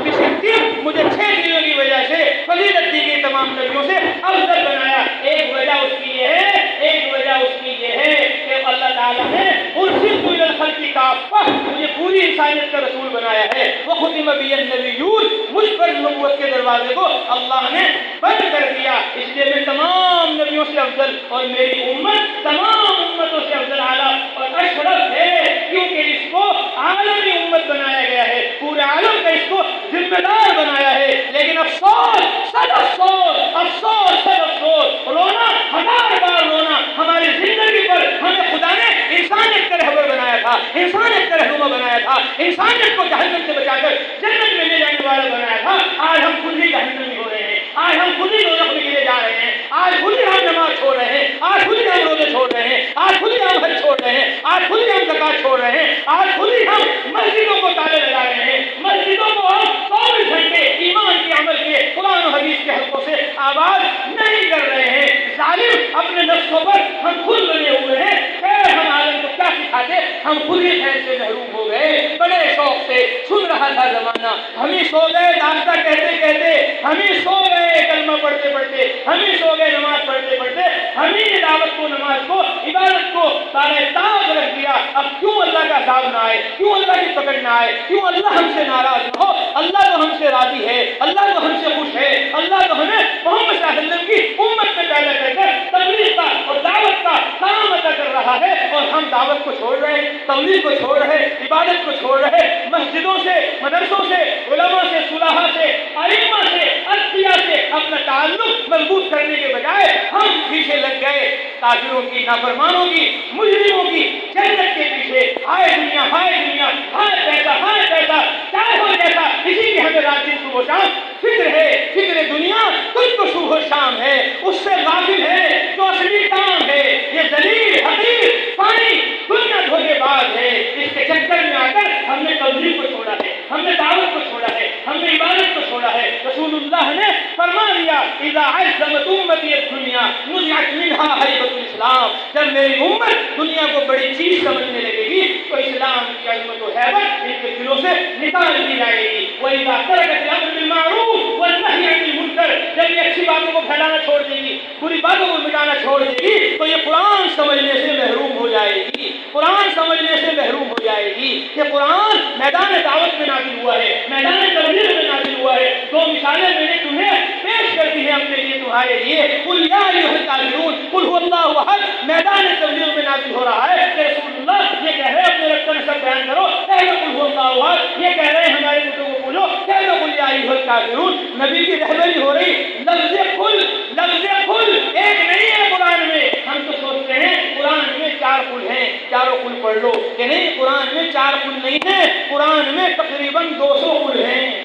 بستین، مجھے 6 چیزوں کی وجہ سے فضیلت دی گئی، تمام نبیوں سے افضل بنایا۔ ایک وجہ اس کی یہ ہے، ایک وجہ اس کی یہ ہے کہ اللہ تعالیٰ نے ارسلت الی الخلق کافہ، مجھے پوری انسانیت کا رسول بنایا ہے۔ وختم بی النبیون، مجھ پر نبوت کے دروازے کو اللہ نے بند کر دیا، اس لیے میں تمام نبیوں سے افضل، اور میری امت تمام امتوں سے افضل، اعلیٰ اور اشرف ہے، کیونکہ اس کو عالمی امت بنایا گیا ہے، پورے عالم کا اس کو ذمہ دار بنایا ہے۔ لیکن افسوس، صد افسوس، افسوس، صد افسوس، رونا، 1000 بار رونا، ہماری زندگی پر ہمیں خدا نے انسانیت کا رہبر بنایا تھا، انسانیت کا رہنما بنایا تھا، انسانیت کو جہنم سے بچا کر جنت میں لے جانے والا بنایا تھا۔ آج ہم خود ہی جہنمی ہو رہے ہیں، آج ہم خود ہی دوزخ میں گرے جا رہے ہیں، آج خود ہی ہم نماز چھوڑ رہے ہیں، آج خود ہی ہم روزے چھوڑ رہے ہیں، آج خود ہی ہم حج چھوڑ رہے ہیں، آج خود ہی ہم زکات چھوڑ رہے ہیں، آج خود ہی ہم مسجدوں کو تالے لگا رہے ہیں، مسجدوں کو ہم 24 گھنٹے ایمان کے عمل کے قرآن و حدیث کے حلقوں سے آواز نہیں کر رہے ہیں۔ ظالم اپنے نفسوں پر ہم خود بنے ہوئے ہیں، خیر ہم عالم کو کیا سکھاتے، ہم خود ہی خیر سے محروم ہو گئے۔ بڑے شوق سے سن رہا تھا زمانہ، ہم ہی سو گئے داستہ کہتے کہتے، ہم ہی سو گئے کلمہ پڑھتے پڑھتے، ہم ہی سو گئے نماز پڑھتے پڑھتے، ہم ہی دعوت کو، نماز کو، عبادت کو سارے تاج رکھ دیا۔ اب کیوں اللہ کا عذاب نہ آئے، کیوں اللہ کی پکڑ نہ آئے، کیوں اللہ ہم سے ناراض نہ ہو؟ اللہ تو ہم سے راضی ہے، اللہ تو ہم سے خوش ہے، اللہ تو ہمیں محمد صلی اللہ علیہ وسلم کی امت میں پیدا کر کر تبلیغ کا اور دعوت کا کام ادا کر رہا ہے، اور ہم دعوت کو چھوڑ رہے ہیں، تبلیغ کو چھوڑ رہے ہیں، عبادت کو چھوڑ رہے ہیں، مسجدوں سے، مدرسوں سے، علماء سے، صلحاء سے، ائمہ سے، اصفیاء سے اپنا تعلق مضبوط کرنے کے بجائے ہم پیچھے لگ گئے کافروں کی، نافرمانوں کی، مجرموں کی جنت کے پیچھے۔ ہائے دنیا، ہائے دنیا، ہائے پیسہ، ہائے پیسہ، چاہے ہو جیسا، اسی کی ہمیں رات دن صبح و شام فکر ہے۔ فکر دنیا تجھ کو صبح و شام ہے، اس سے غافل ہے جو اصلی کام ہے۔ یہ ذلیل حقیر پانی دنیا دھوکے باز ہے، اس کے چکر میں آ کر ہم نے تبلیغ کو چھوڑا ہے، ہم نے دعوت کو چھوڑا ہے، ہم نے عبادت کو چھوڑا ہے۔ رسول اللہ نے فرما دیا اذا عظمت امتی الدنیا نزعت منها ہیبۃ الاسلام، جب میری امت دنیا کو بڑی چیز سمجھنے لگے گی تو اسلام کی عظمت و ہیبت ان کے دلوں سے نکال دی جائے گی۔ واذا تركت الامر بالمعروف والنهي عن المنکر، جب یہ اچھی باتوں کو پھیلانا چھوڑ دے گی، بری باتوں کو مٹانا چھوڑ دے گی، تو یہ قرآن سمجھنے سے محروم ہو جائے گی، قرآن سمجھنے سے محروم ہو جائے گی۔ یہ قرآن میدان دعوت میں نازل ہوا ہے، میدان تبلیغ میں نازل ہوا ہے۔ دو مثالیں میں نے تمہیں پیش کر دی ہیں اپنے لیے، تمہارے لیے۔ قل یا ایھا الکافرون قل هو اللہ احد میدان تبلیغ میں نازل ہو رہا ہے کہ رسول اللہ یہ کہہ رہے ہیں اپنے رب کا نسب بیان کرو، کہہ دو قل هو اللہ احد، یہ کہہ رہے ہیں ہمارے بتوں کو پوجو، کہہ دو قل یا ایھا الکافرون۔ نبی کی رہبری ہو رہی، لفظ قل، لفظ قل ایک نہیں ہے قرآن میں۔ ہم تو سوچتے ہیں قرآن میں 4 قل ہیں، چاروں قل پڑھ لو، کہ نہیں، قرآن میں 4 قل نہیں ہے، قرآن میں تقریباً 200 قل ہیں،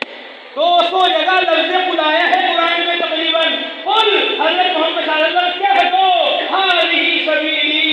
200 جگہ لفظ قل آیا ہے قرآن میں تقریباً۔ قل حضرت محمد صلی اللہ علیہ وسلم کہہ دو ہذہ سبیلی،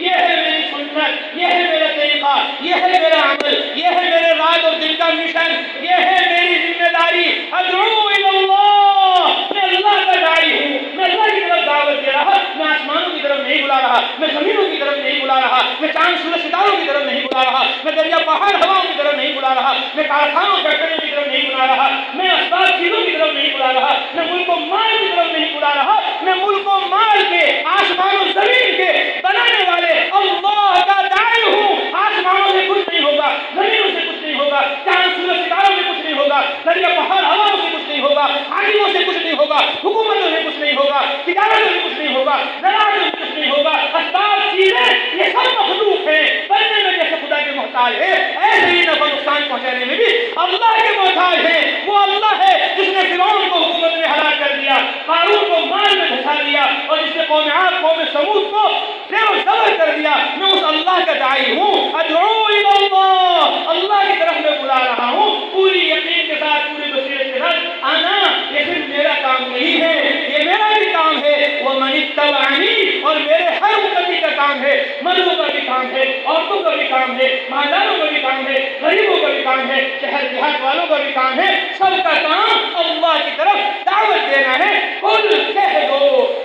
یہ ہے میری سنت، یہ ہے میرا طریقہ، یہ ہے میرا عمل، یہ ہے میرے رات اور دن کا مشن، یہ ہے میری ذمہ داری۔ ادعو الی اللہ، میں اللہ کا داعی ہوں، میں اللہ کی طرف دعوت دے رہا، میں آسمانوں کی طرف نہیں بلا رہا، میں زمینوں کی طرف نہیں بلا رہا، میں چاند سورج ستاروں کی طرف نہیں بلا رہا، میں دریا پہاڑ ہواؤں کی طرف نہیں بلا رہا، میں کارخانوں فیکٹریوں کی طرف نہیں بلا رہا، میں اسباب چیزوں کی طرف نہیں بلا رہا، میں ملک و مال کی طرف نہیں بلا رہا، میں ملک و مال کے، آسمان و زمین کے بنانے والے اللہ کا داعی ہوں۔ آسمانوں سے کچھ نہیں ہوگا، زمینوں سے کچھ نہیں ہوگا، چاند سورج ستاروں سے کچھ نہیں ہوگا، دریا پہاڑ ہواؤں سے کچھ نہیں ہوگا، حاکموں سے کچھ نہیں ہوگا، حکومتوں سے کچھ نہیں ہوگا، تجارتوں سے کچھ نہیں ہوگا، زراعت سے کچھ نہیں ہوگا۔ اسباب چیزیں یہ سب مخلوق ہیں، بننے میں جیسے خدا کے محتاج ہے، ایسے ہی نفع نقصان پہنچانے میں بھی اللہ کے محتاج ہے۔ وہ اللہ ہے جس نے فرعون کو حکومت میں ہلاک کر دیا، قارون کو مال میں دھسا دیا، اور جس نے قوم عاد، قوم سمود کو زیر و زبر کر دیا۔ میں اس اللہ کا داعی ہوں، ادعو الی اللہ، اللہ کی طرف میں بلا رہا ہوں، پوری یقین کے ساتھ، پوری بصیرت کے ساتھ آنا۔ یہ صرف میرا کام نہیں ہے، یہ میرا بھی کام ہے، ومن اتبعنی، اور میرے ہر امتی کا کام ہے، مردوں کا بھی کام ہے، عورتوں کا بھی کام ہے، مالداروں کا بھی کام ہے، غریبوں کا بھی کام ہے، شہر دیہات والوں کا بھی کام ہے، سب کا کام اللہ کی طرف دعوت دینا ہے۔ قل کہہ دو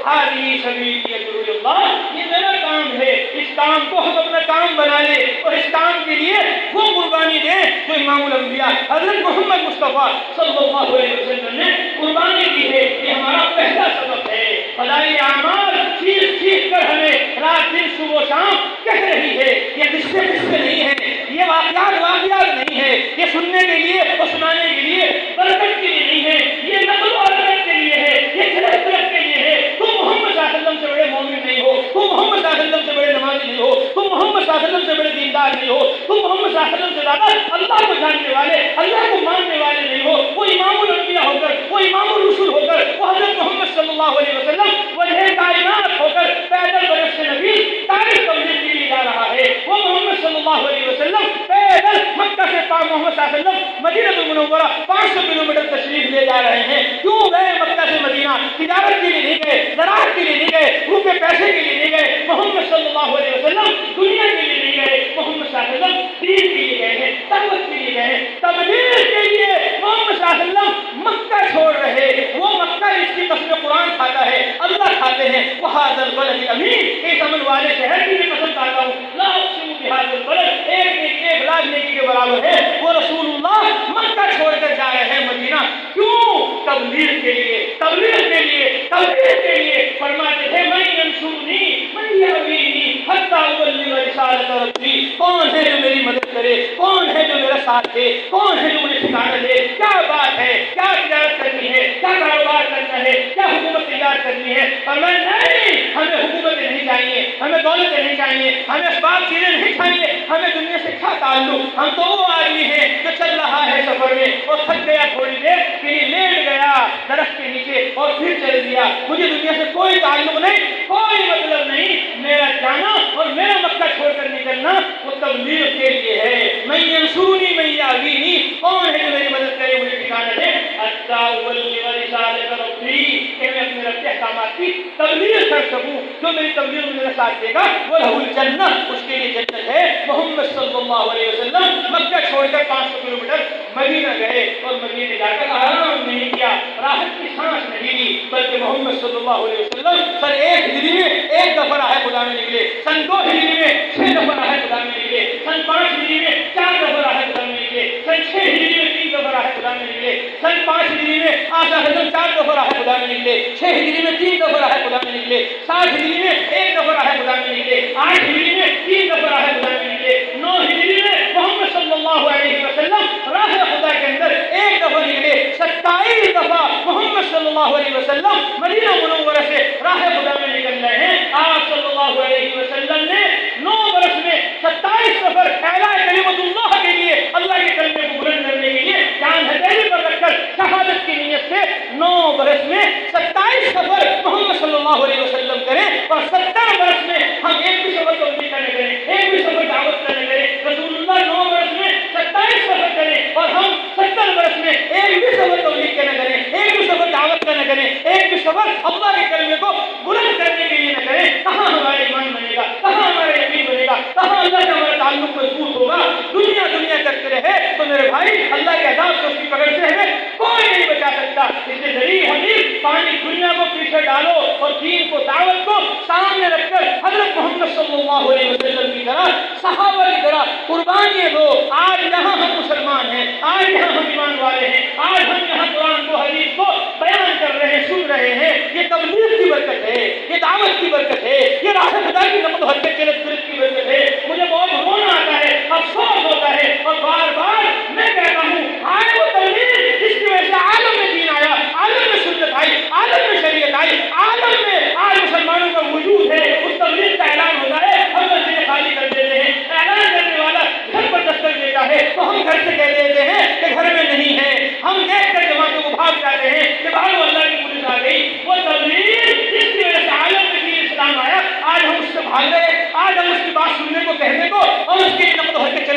ہذہ سبیلی ادعو الی اللہ، یہ میرا کام ہے، اس کام کو ہم اپنا کام بنا لیں، اور اس کام کے لیے وہ قربانی دیں جو امام الانبیاء حضرت محمد مصطفیٰ صلی اللہ علیہ وسلم نے قربانی دی ہے۔ یہ ہمارا پہلا سبق ہے۔ فضائل اعمال چیخ چیخ کر ہمیں رات دن صبح و شام کہہ رہی ہے۔ یہ قصے نہیں ہیں، یہ واقعات نہیں ہے، یہ سننے کے لیے اور سنانے کے لیے، برکت کے لیے نہیں ہے، یہ نقل و حرکت کے لیے ہے، یہ صرف کے لیے ہے۔ تم محمد صلی اللہ علیہ وسلم سے بڑے مومن نہیں ہو، تم محمد صلی اللہ علیہ وسلم سے بڑے نمازی نہیں ہو، تم محمد صلی اللہ علیہ وسلم سے بڑے دیندار نہیں ہو، تم محمد صلی اللہ علیہ وسلم سے زیادہ اللہ کو جاننے والے، اللہ کو ماننے والے نہیں ہو۔ وہ امام الانبیاء ہو کر، وہ امام الرسول ہو کر، وہ حضرت محمد صلی اللہ علیہ وسلم وجہ کائنات ہو کر پیدل برف سے نبی تاریخ تبدیل کے لیے جا رہا ہے۔ وہ محمد صلی اللہ علیہ وسلم پیدل مکہ سے محمد صلی اللہ علیہ وسلم مدینہ المنورہ 500 کلومیٹر تشریف لے جا رہے ہیں۔ کیوں گئے مکہ سے مدینہ؟ تجارت کے لیے نہیں گئے، زراعت کے لیے نہیں گئے، روپے پیسے کے لیے نہیں گئے، محمد صلی اللہ علیہ وسلم دنیا کے لیے نہیں گئے، محمد صلی اللہ علیہ وسلم دین کے لیے گئے ہیں، دعوت کے لیے گئے ہیں، تبلیغ کے لیے محمد صلی اللہ علیہ وسلم مکہ چھوڑ رہے، وہ مکہ جس کی قسم قرآن کھاتا ہے، اللہ کھاتے ہیں، وہذا البلد الامین، اس امن والے شہر کی بھی قسم کھاتا ہوں، لا اقسم بہذا البلد، ایک لاکھ نیکی کے برابر ہے، وہ رسول اللہ مکہ چھوڑ کر جا رہے ہیں مدینہ، کیوں؟ تبلیغ کے لیے، تبلیغ کے لیے، تبلیغ کے لیے، فرماتے تھے من ینصرنی من یأوینی حتی ابلغ رسالۃ ربی، کون ہے جو میری مدد کرے، کون ہے جو میرا ساتھ دے، کون ہے جو مجھے ٹھکانہ دے، کیا بات ہے، کیا تجارت کرنی ہے، کیا کاروبار کرنا ہے، کیا حکومت تیار کرنی ہے، فرمایا نہیں، ہمیں حکومتیں نہیں چاہیے، ہمیں دولتیں نہیں چاہیے، ہمیں اسباب چیزیں نہیں چاہیے، ہمیں دنیا سے کیا تعلق، ہم تو وہ آدمی ہیں جو چل رہا ہے سفر میں اور تھک گیا تھوڑی دیر کے لیے لیٹ گیا درخت کے نیچے اور پھر چل دیا، مجھے دنیا سے کوئی تعلق نہیں، کوئی مطلب نہیں، میرا جانا اور میرا مکہ چھوڑ کر نکلنا وہ تبلیغ کے لیے ہے، من ینصرنی من یأوینی، کون ہے جو میری مدد کرے مجھے ٹھکانہ دے، حتی ابلغ رسالۃ ربی، کہ میں اپنے رب کے احکامات کی تبلیغ کر سکوں، جو میری تبلیغ میں میرا ساتھ دے گا وہ لہ الجنہ، اس کے لیے جنت ہے۔ محمد صلی اللہ علیہ وسلم مکہ چھوڑ کر 500 کلومیٹر مدینہ گئے اور مدینہ جا کر آرام نہیں کیا، راحت کی سانس نہیں لی، بلکہ محمد صلی اللہ علیہ وسلم سن 1 ہجری میں 1 دفعہ راہ خدا میں نکلے، سن 2 ہجری میں 6 دفعہ راہ خدا میں نکلے، سن 5 ہجری میں 4 دفعہ راہ خدا میں نکلے، سن 6 ہجری میں 3 دفعہ راہ خدا میں نکلے، سن 5 ہجری میں آقا حضرت 4 دفعہ راہ خدا میں نکلے، 6 ہجری میں 3 دفعہ راہ خدا میں نکلے، 7 ہجری میں 1 دفعہ راہ خدا میں نکلے، 8 ہجری میں 3 دفعہ راہ خدا میں نکلے، 9 ہجری میں محمد صلی اللہ علیہ وسلم راہ خدا کے اندر 1 دفعہ نکلے، 27 دفعہ محمد صلی اللہ علیہ وسلم مدینہ منورہ سے راہ خدا میں نکل رہے ہیں۔ آپ صلی اللہ علیہ وسلم نے 9 برس میں 27 سفر اعلاء کلمت اللہ کے لیے، اللہ کے کلمے کو بلند کرنے کے لیے جان ہتھیلی پر رکھ کر شہادت کی نیت سے 9 برس میں 27 سفر محمد صلی اللہ علیہ وسلم کریں، اور 70 برس میں ہم ایک بھی سفر تبلیغ کرنے کریں، ایک بھی سفر دعوت کرنے کریں، رسول اللہ 9 برس میں 27 سفر کریں اور ہم 70 برس میں ایک بھی سفر تبلیغ کرنے کریں، ایک بھی سفر دعوت کرنے کریں، ایک بھی سفر اللہ کے کلمے کو بلند کرنے کے لیے نہ کریں، کہاں ہمارا ایمان بنے گا، کہاں ہمارا یقین بنے گا، کہاں اللہ سے ہمارا تعلق مضبوط ہوگا؟ دنیا دنیا کرتے رہے تو میرے بھائی اللہ کے عذاب سے، اس کی پکڑ سے ہمیں کوئی نہیں بچا سکتا۔ اس لیے ذریعہ حدیث پانی دنیا کو پیچھے ڈالو اور دین کو، دعوت کو سامنے رکھ کر حضرت محمد صلی اللہ علیہ وسلم کی طرح، صحابہ کی طرح قربانیاں دو۔ آج یہاں ہم مسلمان ہیں، آج یہاں ہم ایمان والے ہیں، آج ہم یہاں قرآن کو، حدیث کو بیان کر رہے ہیں، سن رہے ہیں، یہ تبلیغ کی برکت ہے، یہ دعوت کی برکت ہے، یہ راہ خدا کی نقل و حرکت کے نصرت کی برکت ہے۔ مجھے بہت رونا آتا ہے، افسوس ہوتا ہے، اور بار بار میں کہتا ہوں آئے وہ تبلیغ جس کی وجہ سے عالم میں دین آیا، عالم میں سنت آئی، عالم میں شریعت آئی، عالم میں آج مسلمانوں کا وجود ہے، اس تبلیغ کا اعلان ہوتا ہے، ہم مسجدیں خالی کر دیتے ہیں، اعلان کرنے والا گھر پر دستک دیتا ہے تو ہم گھر سے کہہ دیتے ہیں کہ گھر میں نہیں ہے، ہم دیکھ کر جماعتوں کو بھاگ جاتے ہیں کہ بھاگو اللہ کی پولیس آ گئی۔ وہ تبلیغ جس کی وجہ سے عالم میں دین اسلام آیا، آج ہم اس سے بھاگ رہے ہیں، آج ہم اس کی بات سننے کو، کہنے کو اور اس کے نقل و حرکت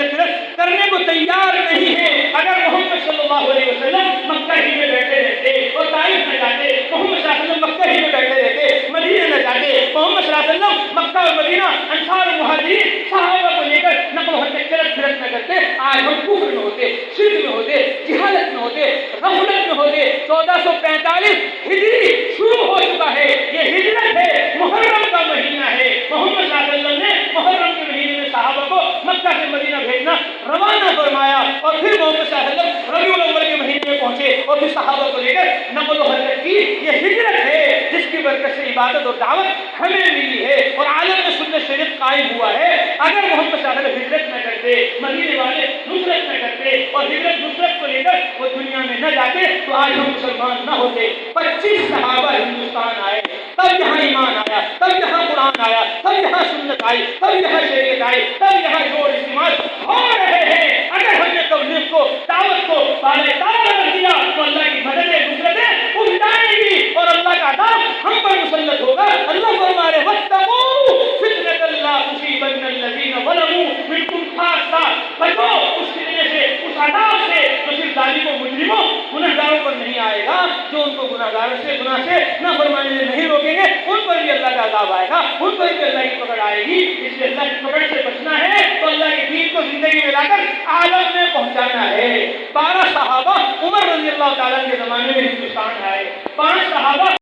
کرنے کو تیار نہیں ہے۔ اگر محمد صلی اللہ علیہ وسلم مکہ ہی میں بیٹھے رہتے اور طائف نہ جاتے، محمد صلی اللہ علیہ وسلم مکہ ہی میں بیٹھے رہتے، مدینہ نہ جاتے، محمد صلی اللہ علیہ وسلم مکہ اور مدینہ انصار و مہاجرین صحابہ کو لے کر نقل و حرکت پھرت نہ کرتے، آج ہم کفر میں ہوتے، شرک میں ہوتے، جہالت میں ہوتے، غفلت میں ہوتے۔ 1445 ہجری شروع ہو چکا ہے، یہ ہجرت ہے، محرم کا مہینہ ہے، محمد صلی اللہ علیہ وسلم نے محرم کے مہینے میں صحابہ کو مکہ سے مدینہ بھیجنا روانہ فرمایا، اور پھر محمد صلی اللہ علیہ وسلم ربیع الاول کے مہینے میں پہنچے اور پھر صحابہ کو لے کر نقل و حرکت کی۔ یہ ہجرت ہے جس کی برکت سے عبادت اور دعوت ہمیں ملی ہے اور عالم میں سنت شریعت قائم ہوا ہے۔ اگر محمد صلی اللہ علیہ وسلم ہجرت نہ کرتے، مدینے والے نصرت نہ کرتے اور ہجرت نصرت کو لے کر وہ دنیا میں نہ جاتے تو آج ہم مسلمان نہ ہوتے۔ 25 صحابہ ہندوستان آئے، تب یہاں ایمان آیا، تب یہاں قرآن آیا، تب یہاں سنت آئی، تب یہاں شریعت آئی، تب یہاں جوڑ استعمال ہو رہے ہیں۔ اگر ہم نے تبلیغ کو، دعوت کو بالائے رکھ دیا تو اللہ کی مددیں، نصرتیں اٹھ جائیں گی اور اللہ کا عذاب ہم پر مسلط ہوگا۔ اللہ فرما رہے واتقوا فتنة لا تصيبن الذين ظلموا منكم خاصة، بچو اس فتنے سے، اس عذاب سے جو صرف ظالموں، مجرموں، گنہگاروں پر نہیں آئے گا، جو ان کو گناہ سے نافرمانی سے نہیں روکیں گے، ان پر بھی اللہ کا عذاب آئے گا، ان پر بھی اللہ کی پکڑ آئے گی۔ اس لیے اللہ کی پکڑ سے بچنا ہے تو اللہ کی عالم میں پہنچانا ہے۔ 12 صحابہ عمر رضی اللہ تعالیٰ کے زمانے میں ہندوستان آئے، 5 صحابہ